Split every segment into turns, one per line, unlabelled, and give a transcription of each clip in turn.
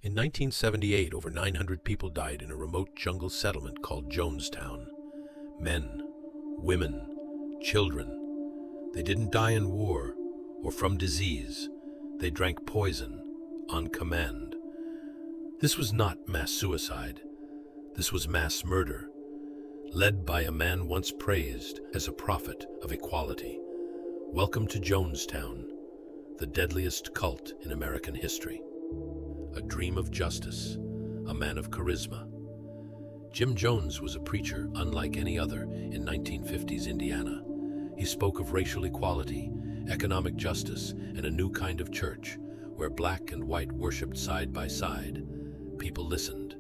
In 1978, over 900 people died in a remote jungle settlement called Jonestown. Men, women, children. They didn't die in war or from disease. They drank poison on command. This was not mass suicide. This was mass murder, led by a man once praised as a prophet of equality. Welcome to Jonestown, the deadliest cult in American history. A dream of justice, a man of charisma. Jim Jones was a preacher unlike any other in 1950s Indiana. He spoke of racial equality, economic justice, and a new kind of church where black and white worshiped side by side. People listened.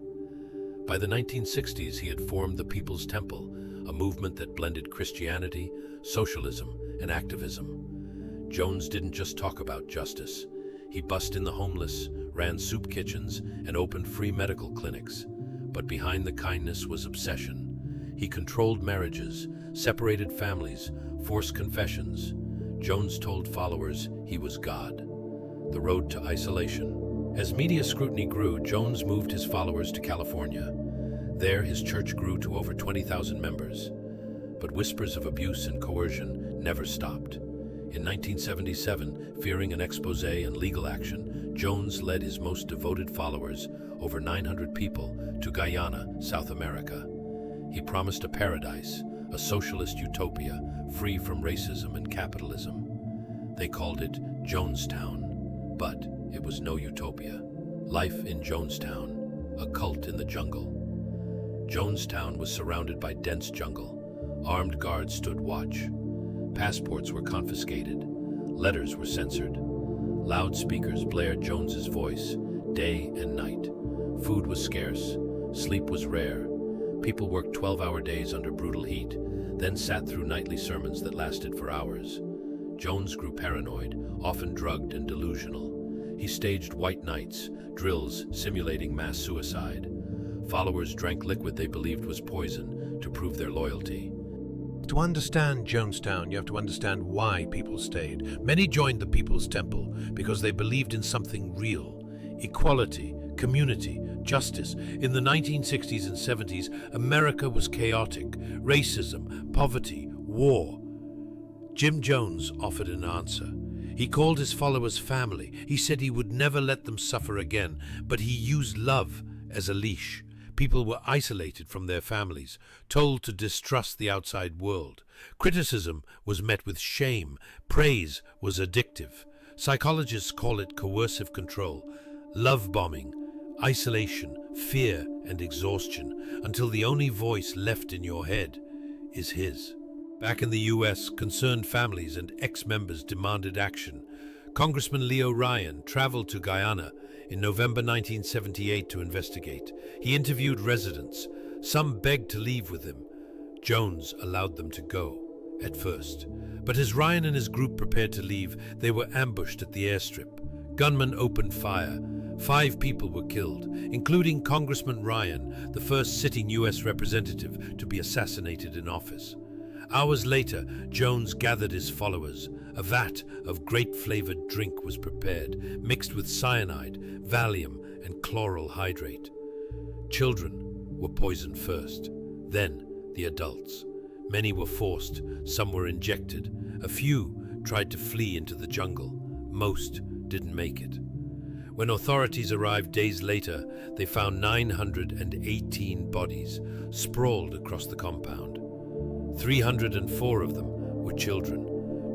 By the 1960s, he had formed the People's Temple, a movement that blended Christianity, socialism, and activism. Jones didn't just talk about justice. He bussed in the homeless, ran soup kitchens, and opened free medical clinics. But behind the kindness was obsession. He controlled marriages, separated families, forced confessions. Jones told followers he was God. The road to isolation. As media scrutiny grew, Jones moved his followers to California. There, his church grew to over 20,000 members. But whispers of abuse and coercion never stopped. In 1977, fearing an expose and legal action, Jones led his most devoted followers, over 900 people, to Guyana, South America. He promised a paradise, a socialist utopia, free from racism and capitalism. They called it Jonestown, but it was no utopia. Life in Jonestown, a cult in the jungle. Jonestown was surrounded by dense jungle. Armed guards stood watch. Passports were confiscated. Letters were censored. Loudspeakers blared Jones's voice, day and night. Food was scarce. Sleep was rare. People worked 12-hour days under brutal heat, then sat through nightly sermons that lasted for hours. Jones grew paranoid, often drugged and delusional. He staged white nights, drills simulating mass suicide. Followers drank liquid they believed was poison to prove their loyalty.
To understand Jonestown, you have to understand why people stayed. Many joined the People's Temple because they believed in something real: equality, community, justice. In the 1960s and 70s, America was chaotic. Racism, poverty, war. Jim Jones offered an answer. He called his followers family. He said he would never let them suffer again, but he used love as a leash. People were isolated from their families, told to distrust the outside world. Criticism was met with shame. Praise was addictive. Psychologists call it coercive control, love bombing, isolation, fear, and exhaustion, until the only voice left in your head is his. Back in the U.S., concerned families and ex-members demanded action. Congressman Leo Ryan traveled to Guyana in November 1978 to investigate. He interviewed residents. Some begged to leave with him. Jones allowed them to go, at first. But as Ryan and his group prepared to leave, they were ambushed at the airstrip. Gunmen opened fire. 5 people were killed, including Congressman Ryan, the first sitting U.S. representative to be assassinated in office. Hours later, Jones gathered his followers. A vat of grape-flavored drink was prepared, mixed with cyanide, Valium, and chloral hydrate. Children were poisoned first, then the adults. Many were forced, some were injected. A few tried to flee into the jungle. Most didn't make it. When authorities arrived days later, they found 918 bodies sprawled across the compound. 304 of them were children.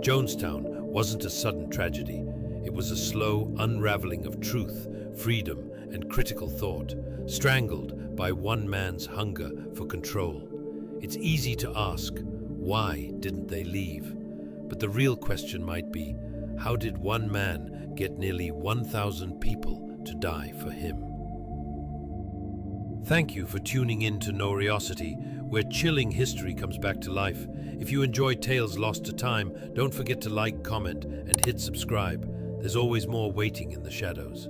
Jonestown wasn't a sudden tragedy. It was a slow unraveling of truth, freedom, and critical thought, strangled by one man's hunger for control. It's easy to ask, why didn't they leave? But the real question might be, how did one man get nearly 1,000 people to die for him? Thank you for tuning in to Knowriosity, where chilling history comes back to life. If you enjoy Tales Lost to Time, don't forget to like, comment, and hit subscribe. There's always more waiting in the shadows.